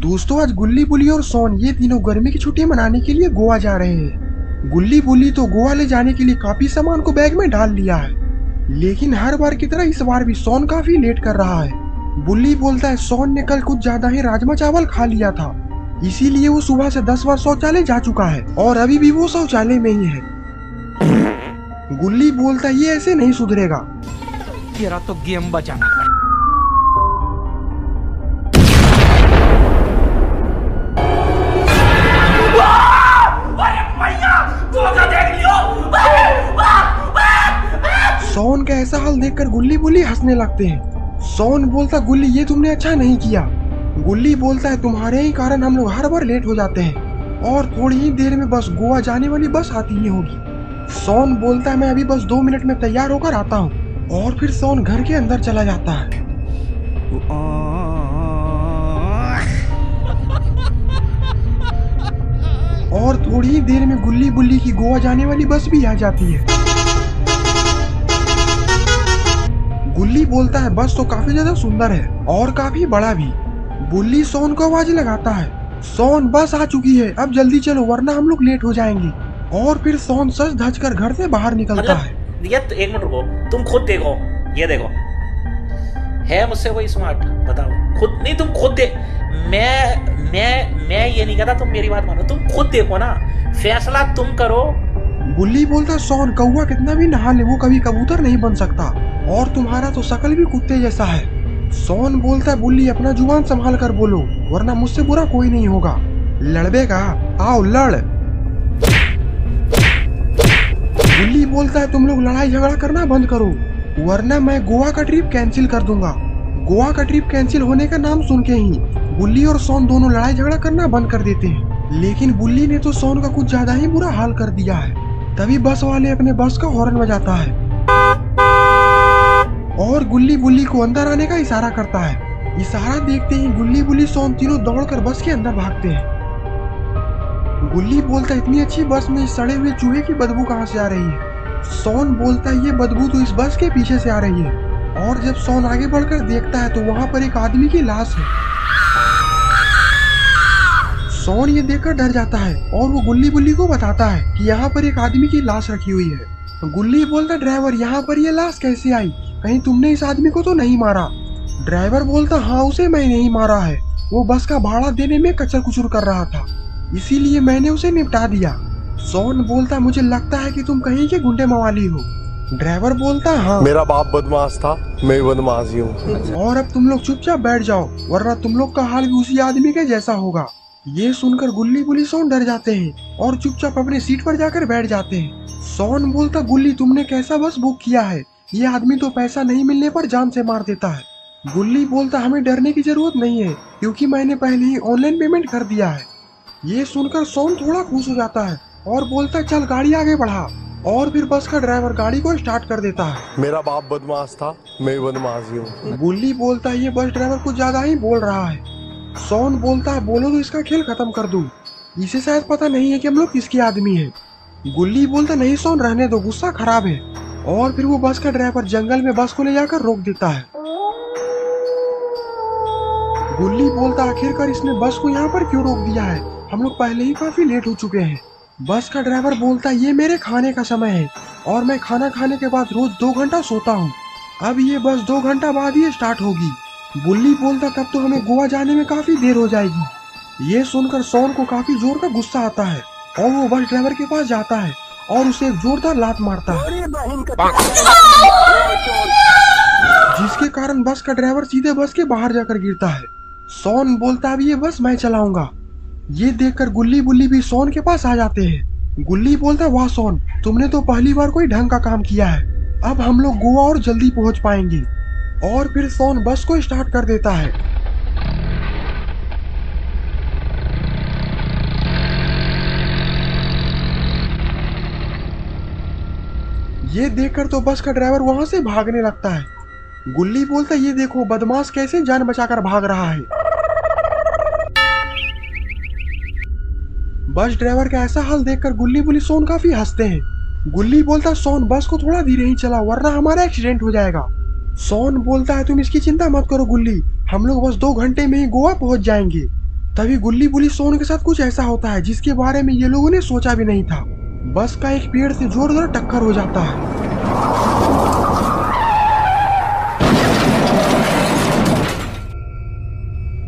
दोस्तों आज गुल्ली बुली और सोन ये तीनों गर्मी की छुट्टी मनाने के लिए गोवा जा रहे हैं। गुल्ली बुली तो गोवा ले जाने के लिए काफी सामान को बैग में डाल लिया है, लेकिन हर बार की तरह इस बार भी सोन काफी लेट कर रहा है। बुल्ली बोलता है सोन ने कल कुछ ज्यादा ही राजमा चावल खा लिया था, इसीलिए वो सुबह से 10 बार शौचालय जा चुका है और अभी भी वो शौचालय में ही है। गुल्ली बोलता है ये ऐसे नहीं सुधरेगा, तेरा तो गेम बचाना। सोन का ऐसा हाल देखकर गुल्ली बुल्ली हंसने लगते हैं। सोन बोलता गुल्ली ये तुमने अच्छा नहीं किया। गुल्ली बोलता है तुम्हारे ही कारण हम लोग हर बार लेट हो जाते हैं और थोड़ी ही देर में बस गोवा जाने वाली बस आती ही होगी। सोन बोलता है मैं अभी बस 2 मिनट में तैयार होकर आता हूँ और फिर सोन घर के अंदर चला जाता है। और थोड़ी ही देर में गुल्ली बुल्ली की गोवा जाने वाली बस भी आ जाती है। गुल्ली बोलता है बस तो काफी ज्यादा सुंदर है और काफी बड़ा भी। बुल्ली सोन को आवाज लगाता है सोन बस आ चुकी है, अब जल्दी चलो वरना हम लोग लेट हो जाएंगे। और फिर सोन सच धज कर घर से बाहर निकलता है। ये तो एक मिनट रुको, तुम खुद देखो, ये देखो है मुझसे कोई स्मार्ट, बताओ खुद नहीं, तुम खुद देख। मैं ये नहीं कहता, तुम मेरी बात मानो, तुम खुद देखो ना, फैसला तुम करो। गुल्ली बोलता सोन कौवा कितना भी नहा ले वो कभी कबूतर नहीं बन सकता और तुम्हारा तो शकल भी कुत्ते जैसा है। सोन बोलता बुल्ली अपना जुबान संभाल कर बोलो वरना मुझसे बुरा कोई नहीं होगा। लड़बेगा, आओ लड़। गुल्ली बोलता है तुम लोग लड़ाई झगड़ा करना बंद करो वरना मैं गोवा का ट्रिप कैंसिल कर दूंगा। गोवा का ट्रिप कैंसिल होने का नाम सुन के ही बुल्ली और सोन दोनों लड़ाई झगड़ा करना बंद कर देते हैं, लेकिन बुल्ली ने तो सोन का कुछ ज्यादा ही बुरा हाल कर दिया है। तभी बस वाले अपने बस का हॉर्न बजाता है और गुल्ली बुल्ली को अंदर आने का इशारा करता है। इशारा देखते ही गुल्ली बुल्ली सोन तीनों दौड़कर बस के अंदर भागते हैं। गुल्ली बोलता इतनी अच्छी बस में इस सड़े हुए चूहे की बदबू कहाँ से आ रही है। सोन बोलता है ये बदबू तो इस बस के पीछे से आ रही है। और जब सोन आगे बढ़कर देखता है तो वहाँ पर एक आदमी की लाश है। सोन ये देखकर डर जाता है और वो गुल्ली बुल्ली को बताता है कि यहाँ पर एक आदमी की लाश रखी हुई है। गुल्ली बोलता ड्राइवर यहाँ पर ये लाश कैसे आई, कहीं तुमने इस आदमी को तो नहीं मारा। ड्राइवर बोलता हाँ उसे मैं नहीं मारा है, वो बस का भाड़ा देने में कचर कुचर कर रहा था, इसीलिए मैंने उसे निपटा दिया। सोन बोलता मुझे लगता है कि तुम कहीं के गुंडे मवाली हो। ड्राइवर बोलता हाँ मेरा बाप बदमाश था, मैं बदमाश ही हूँ। और अब तुम लोग चुपचाप बैठ जाओ वरना तुम लोग का हाल भी उसी आदमी के जैसा होगा। ये सुनकर गुल्ली बुल्ली सोन डर जाते हैं और चुपचाप अपने सीट पर जाकर बैठ जाते हैं। सोन बोलता गुल्ली तुमने कैसा बस बुक किया है, ये आदमी तो पैसा नहीं मिलने पर जान से मार देता है। गुल्ली बोलता हमें डरने की जरूरत नहीं है क्योंकि मैंने पहले ही ऑनलाइन पेमेंट कर दिया है। ये सुनकर सोन थोड़ा खुश हो जाता है और बोलता चल गाड़ी आगे बढ़ा। और फिर बस का ड्राइवर गाड़ी को स्टार्ट कर देता है। मेरा बाप बदमाश था, मैं बदमाश ही हूँ। गुल्ली बोलता है ये बस ड्राइवर कुछ ज्यादा ही बोल रहा है। सोन बोलता है बोलो तो इसका खेल खत्म कर दूं, इसे शायद पता नहीं है कि हम लोग किसके आदमी हैं। गुल्ली बोलता नहीं सोन रहने दो, गुस्सा खराब है। और फिर वो बस का ड्राइवर जंगल में बस को ले जाकर रोक देता है। गुल्ली बोलता आखिरकार इसने बस को यहाँ पर क्यों रोक दिया है, हम लोग पहले ही काफी लेट हो चुके हैं। बस का ड्राइवर बोलता ये मेरे खाने का समय है और मैं खाना खाने के बाद रोज 2 घंटा सोता हूँ, अब ये बस 2 घंटा बाद ही स्टार्ट होगी। बुल्ली बोलता तब तो हमें गोवा जाने में काफी देर हो जाएगी। ये सुनकर सोन को काफी जोर का गुस्सा आता है और वो बस ड्राइवर के पास जाता है और उसे एक जोरदार लात मारता है, जिसके कारण बस का ड्राइवर सीधे बस के बाहर जाकर गिरता है। सोन बोलता अब ये बस मैं चलाऊंगा। ये देखकर गुल्ली बुल्ली भी सोन के पास आ जाते हैं। गुल्ली बोलता वाह सोन तुमने तो पहली बार कोई ढंग का काम किया है, अब हम लोग गोवा और जल्दी पहुंच पाएंगे। और फिर सोन बस को स्टार्ट कर देता है। ये देखकर तो बस का ड्राइवर वहां से भागने लगता है। गुल्ली बोलता ये देखो बदमाश कैसे जान बचाकर भाग रहा है। बस ड्राइवर का ऐसा हाल देखकर गुल्ली बुल्ली सोन काफी हंसते हैं। गुल्ली बोलता सोन बस को थोड़ा धीरे ही चला वरना हमारा एक्सीडेंट हो जाएगा। सोन बोलता है तुम इसकी चिंता मत करो गुल्ली, हम लोग बस 2 घंटे में ही गोवा पहुंच जाएंगे। तभी गुल्ली बुली सोन के साथ कुछ ऐसा होता है जिसके बारे में ये लोगों ने सोचा भी नहीं था। बस का एक पेड़ से जोरदार टक्कर हो जाता है,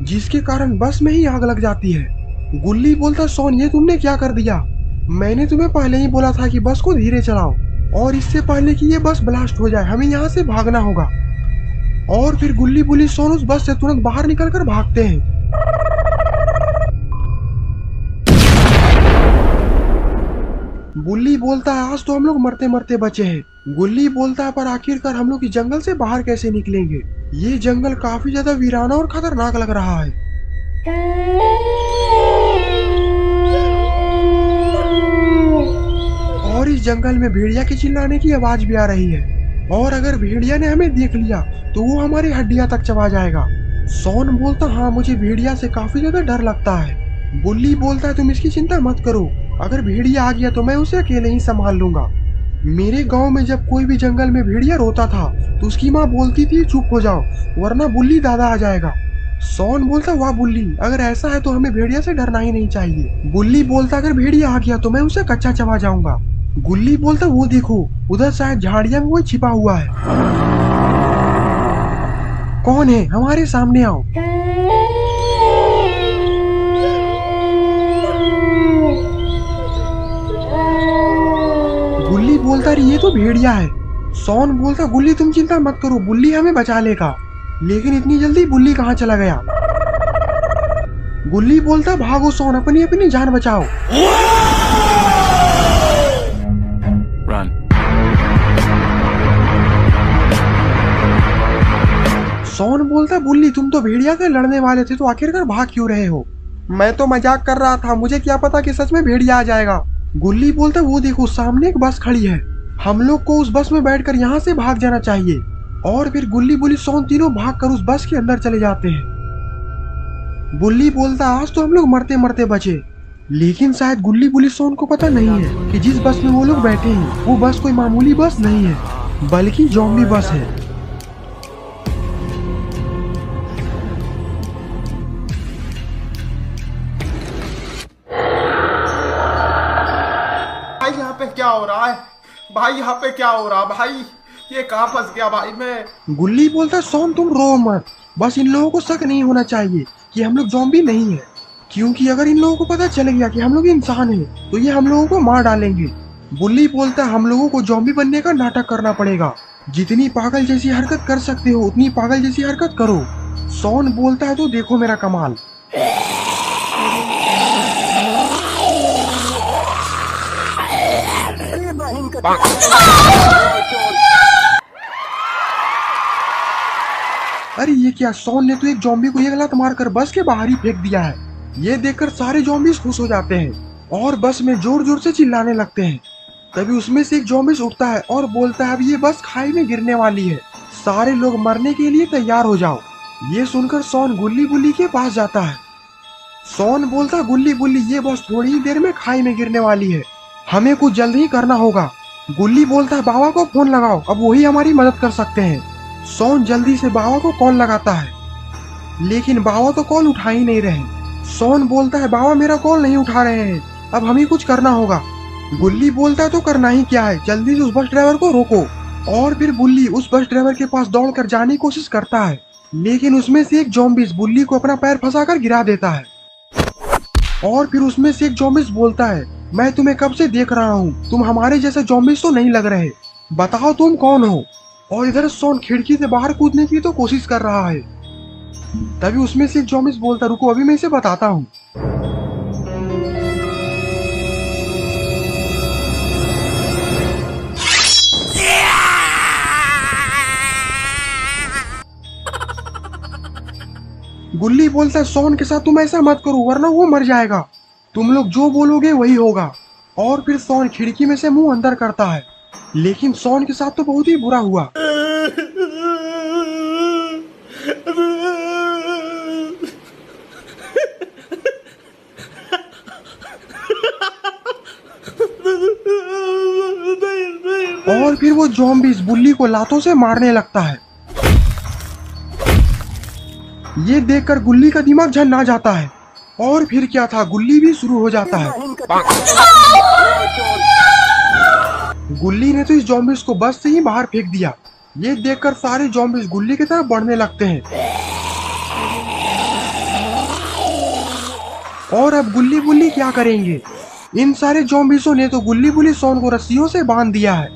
जिसके कारण बस में ही आग लग जाती है। गुल्ली बोलता, सोन ये तुमने क्या कर दिया? मैंने तुम्हें पहले ही बोला था कि बस को धीरे चलाओ और इससे पहले कि ये बस ब्लास्ट हो जाए हमें यहाँ से भागना होगा। और फिर गुल्ली बुली सोन उस बस से तुरंत बाहर निकलकर भागते हैं। गुल्ली बोलता है, आज तो हम लोग मरते मरते बचे हैं। गुल्ली बोलता है, पर आखिरकार हम लोग इस जंगल से बाहर कैसे निकलेंगे? ये जंगल काफी ज्यादा वीराना और खतरनाक लग रहा है। और इस जंगल में भेड़िया की चिल्लाने की आवाज भी आ रही है, और अगर भेड़िया ने हमें देख लिया तो वो हमारी हड्डियां तक चबा जाएगा। सोन बोलता, हाँ मुझे भेड़िया से काफी ज्यादा डर लगता है। गुल्ली बोलता है, तुम इसकी चिंता मत करो, अगर भेड़िया आ गया तो मैं उसे अकेले ही संभाल लूंगा। मेरे गांव में जब कोई भी जंगल में भेड़िया रोता था तो उसकी माँ बोलती थी चुप हो जाओ वरना बुल्ली दादा आ जाएगा। सोन बोलता, वाह बुल्ली, अगर ऐसा है तो हमें भेड़िया से डरना ही नहीं चाहिए। बुल्ली बोलता, अगर भेड़िया आ गया तो मैं उसे कच्चा चबा जाऊंगा। गुल्ली बोलता, वो देखो उधर शायद झाड़िया में कोई छिपा हुआ है। कौन है? हमारे सामने आओ। गुल्ली बोलता, ये तो भेड़िया है। सोन बोलता, गुल्ली तुम चिंता मत करो, बुल्ली हमें बचा लेगा। लेकिन इतनी जल्दी बुल्ली कहाँ चला गया? गुल्ली बोलता, भागो सोन, अपनी अपनी जान बचाओ। Run. सोन बोलता, बुल्ली तुम तो भेड़िया से लड़ने वाले थे तो आखिरकार भाग क्यों रहे हो? मैं तो मजाक कर रहा था, मुझे क्या पता कि सच में भेड़िया आ जाएगा। गुल्ली बोलता, वो देखो सामने एक बस खड़ी है, हम लोग को उस बस में बैठकर यहाँ से भाग जाना चाहिए। और फिर गुल्ली बुली सोन तीनों भागकर उस बस के अंदर चले जाते हैं। बुल्ली बोलता, आज तो हम लोग मरते मरते बचे। लेकिन शायद गुल्ली बुली सोन को पता नहीं है कि जिस बस में वो लोग बैठे हैं वो बस कोई मामूली बस नहीं है बल्कि ज़ॉम्बी बस है। भाई यहाँ पे क्या हो रहा है? भाई यहाँ पे क्या हो रहा भाई? ये कहाँ फंस गया भाई मैं? गुल्ली बोलता, सोन तुम रो मत, बस इन लोगों को शक नहीं होना चाहिए कि हम लोग ज़ॉम्बी नहीं है, क्योंकि अगर इन लोगों को पता चल गया कि हम लोग इंसान हैं तो ये हम लोगों को मार डालेंगे। बुल्ली बोलता, हम लोगों को ज़ॉम्बी बनने का नाटक करना पड़ेगा, जितनी पागल जैसी हरकत कर सकते हो उतनी पागल जैसी हरकत करो। सोन बोलता है, तो देखो मेरा कमाल। अरे ये क्या? सोन ने तो एक ज़ॉम्बी को एक लात मारकर बस के बाहर ही फेंक दिया है। ये देखकर सारे ज़ॉम्बीज़ खुश हो जाते हैं और बस में जोर जोर से चिल्लाने लगते हैं। तभी उसमें से एक ज़ॉम्बी उठता है और बोलता है, अब ये बस खाई में गिरने वाली है, सारे लोग मरने के लिए तैयार हो जाओ। ये सुनकर सोन गुल्ली बुल्ली के पास जाता है। सोन बोलता, गुल्ली बुल्ली ये बस थोड़ी ही देर में खाई में गिरने वाली है, हमें कुछ जल्द ही करना होगा। गुल्ली बोलता है, बाबा को फोन लगाओ, अब वही हमारी मदद कर सकते हैं। सोन जल्दी से बाबा को कॉल लगाता है, लेकिन बाबा तो कॉल उठा ही नहीं रहे। सोन बोलता है, बाबा मेरा कॉल नहीं उठा रहे हैं, अब हमें कुछ करना होगा। गुल्ली बोलता है, तो करना ही क्या है, जल्दी से उस बस ड्राइवर को रोको। और फिर बुल्ली उस बस ड्राइवर के पास दौड़कर जाने की कोशिश करता है, लेकिन उसमें से एक ज़ॉम्बी बुल्ली को अपना पैर फंसाकर गिरा देता है। और फिर उसमें से एक ज़ॉम्बी बोलता है, मैं तुम्हें कब से देख रहा हूँ, तुम हमारे जैसे ज़ॉम्बी तो नहीं लग रहे, बताओ तुम कौन हो। और इधर सोन खिड़की से बाहर कूदने की तो कोशिश कर रहा है। तभी उसमें से एक ज़ॉम्बी बोलता, रुको अभी मैं इसे बताता हूँ। गुल्ली बोलता है, सोन के साथ तुम ऐसा मत करो वरना वो मर जाएगा, तुम लोग जो बोलोगे वही होगा। और फिर सोन खिड़की में से मुंह अंदर करता है, लेकिन सोन के साथ तो बहुत ही बुरा हुआ। और फिर वो ज़ॉम्बीज़ बुल्ली को लातों से मारने लगता है। ये देखकर गुल्ली का दिमाग झन्ना जाता है और फिर क्या था, गुल्ली भी शुरू हो जाता है। गुल्ली ने तो इस जॉम्बिस को बस से ही बाहर फेंक दिया। ये देखकर सारे जॉम्बिस गुल्ली की तरफ बढ़ने लगते हैं। और अब गुल्ली बुल्ली क्या करेंगे? इन सारे जॉम्बिसों ने तो गुल्ली बुल्ली शॉन को रस्सियों से बांध दिया है।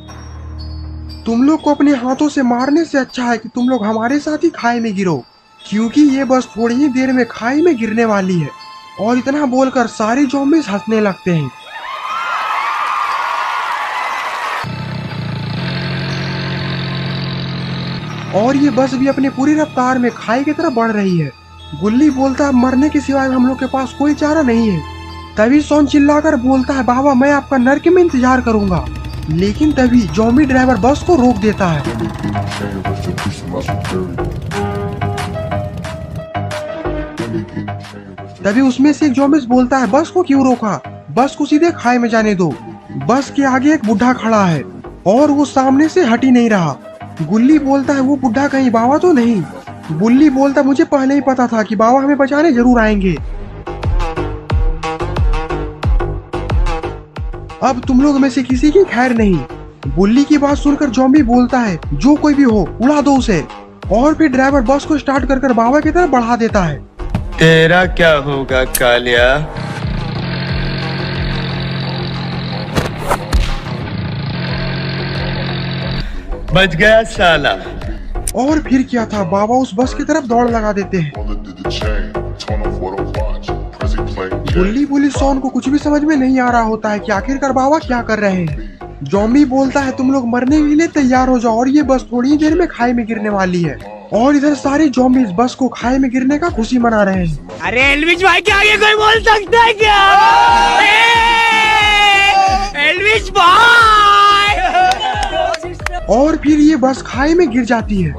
तुम लोग को अपने हाथों से मारने से अच्छा है कि तुम लोग हमारे साथ ही खाई में गिरो, क्योंकि ये बस थोड़ी ही देर में खाई में गिरने वाली है। और इतना बोलकर सारे जॉम्बिस हंसने लगते हैं। और ये बस भी अपनी पूरी रफ्तार में खाई की तरफ बढ़ रही है। गुल्ली बोलता है मरने के सिवाय हम लोग के पास कोई चारा नहीं है। तभी शॉन चिल्लाकर बोलता है बाबा मैं आपका नर्क में इंतजार करूंगा। लेकिन तभी जॉम्बी ड्राइवर बस को रोक देता है। तभी उसमें से एक जॉम्बिस बोलता है बस को क्यों रोका, बस को सीधे खाई में जाने दो। बस के आगे एक बुढ़ा खड़ा है और वो सामने से हट ही नहीं रहा। गुल्ली बोलता है वो बुढ़ा कहीं बाबा तो नहीं। गुल्ली बोलता मुझे पहले ही पता था कि बाबा हमें बचाने जरूर आएंगे। अब तुम लोग में से किसी की खैर नहीं। गुल्ली की बात सुनकर जॉम्बी बोलता है जो कोई भी हो उड़ा दो उसे। और फिर ड्राइवर बस को स्टार्ट कर बाबा की तरफ बढ़ा देता है। तेरा क्या होगा कालिया? बच गया साला। और फिर क्या था, बाबा उस बस की तरफ दौड़ लगा देते हैं। गुल्ली बुल्ली शॉन को कुछ भी समझ में नहीं आ रहा होता है कि आखिरकार बाबा क्या कर रहे हैं। जॉम्बी बोलता है तुम लोग मरने के लिए तैयार हो जाओ और ये बस थोड़ी ही देर में खाई में गिरने वाली है। और इधर सारे जॉम्बी इस बस को खाई में गिरने का खुशी मना रहे हैं। अरे एल्विश भाई के आगे कोई बोल सकता है क्या? एल्विश भाई! और फिर ये बस खाई में गिर जाती है।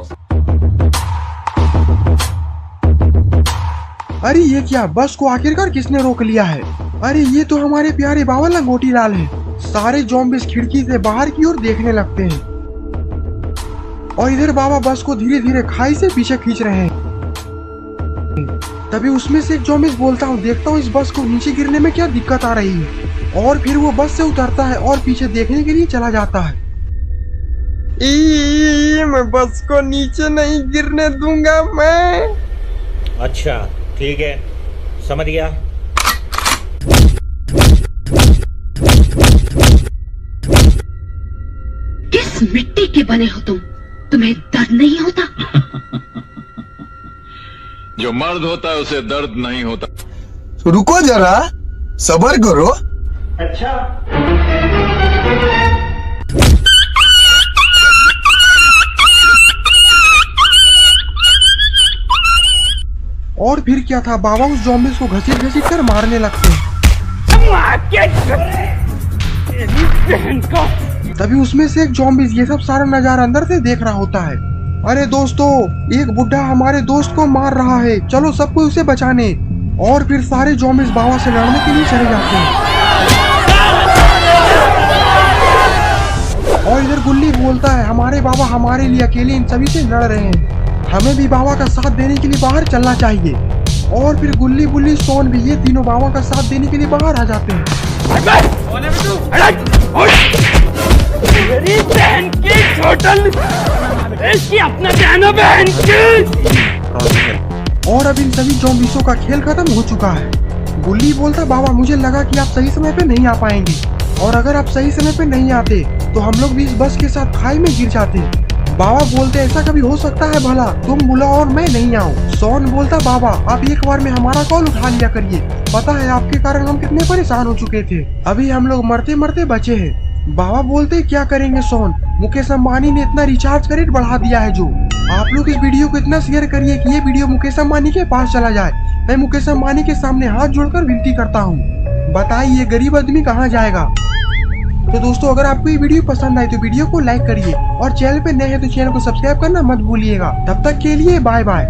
अरे ये क्या, बस को आखिरकार किसने रोक लिया है? अरे ये तो हमारे प्यारे बाबा लंगोटी लाल हैं। सारे जॉम्बिस खिड़की से बाहर की ओर देखने लगते हैं। और इधर बाबा बस को धीरे धीरे खाई से पीछे खींच रहे हैं। तभी उसमें से एक जॉम्बिस बोलता हूँ देखता हूँ इस बस को नीचे गिरने में क्या दिक्कत आ रही है। और फिर वो बस से उतरता है और पीछे देखने के लिए चला जाता है। मैं बस को नीचे नहीं गिरने दूंगा मैं। अच्छा ठीक है, समझ गया। किस मिट्टी के बने हो तुम? तुम्हें दर्द नहीं होता? जो मर्द होता है उसे दर्द नहीं होता। रुको जरा, सब्र करो। अच्छा और फिर क्या था, बाबा उस जॉम्बिस को घसीट घसीट कर मारने लगते हैं। तभी उसमें से एक जॉम्बिस ये सब सारा नजारा अंदर से देख रहा होता है। अरे दोस्तों, एक बुढ़ा हमारे दोस्त को मार रहा है, चलो सबको उसे बचाने। और फिर सारे जॉम्बिस बाबा से लड़ने के लिए चले जाते हैं। और इधर गुल्ली बोलता है हमारे बाबा हमारे लिए अकेले इन सभी से लड़ रहे हैं, हमें भी बाबा का साथ देने के लिए बाहर चलना चाहिए। और फिर गुल्ली बुल्ली शॉन भी ये तीनों बाबा का साथ देने के लिए बाहर आ जाते हैं। मेरी बहन की होटल इसकी अपना बहन बहन की। और अब इन सभी जॉम्बिसों का खेल खत्म हो चुका है। गुल्ली बोलता बाबा मुझे लगा कि आप सही समय पे नहीं आ पाएंगे, और अगर आप सही समय पे नहीं आते तो हम लोग भी इस बस के साथ खाई में गिर जाते। बाबा बोलते ऐसा कभी हो सकता है भला, तुम बुलाओ और मैं नहीं आऊँ। शॉन बोलता बाबा आप एक बार में हमारा कॉल उठा लिया करिए, पता है आपके कारण हम कितने परेशान हो चुके थे, अभी हम लोग मरते मरते बचे हैं। बाबा बोलते क्या करेंगे शॉन, मुकेश अंबानी ने इतना रिचार्ज का रेट बढ़ा दिया है। जो आप लोग इस वीडियो को इतना शेयर करिए कि ये वीडियो मुकेश अंबानी के पास चला जाए। मैं मुकेश अंबानी के सामने हाथ जोड़कर विनती करता हूँ, बताइए गरीब आदमी कहाँ जाएगा। तो दोस्तों अगर आपको ये वीडियो पसंद आई तो वीडियो को लाइक करिए और चैनल पे नए हैं तो चैनल को सब्सक्राइब करना मत भूलिएगा। तब तक के लिए बाय बाय।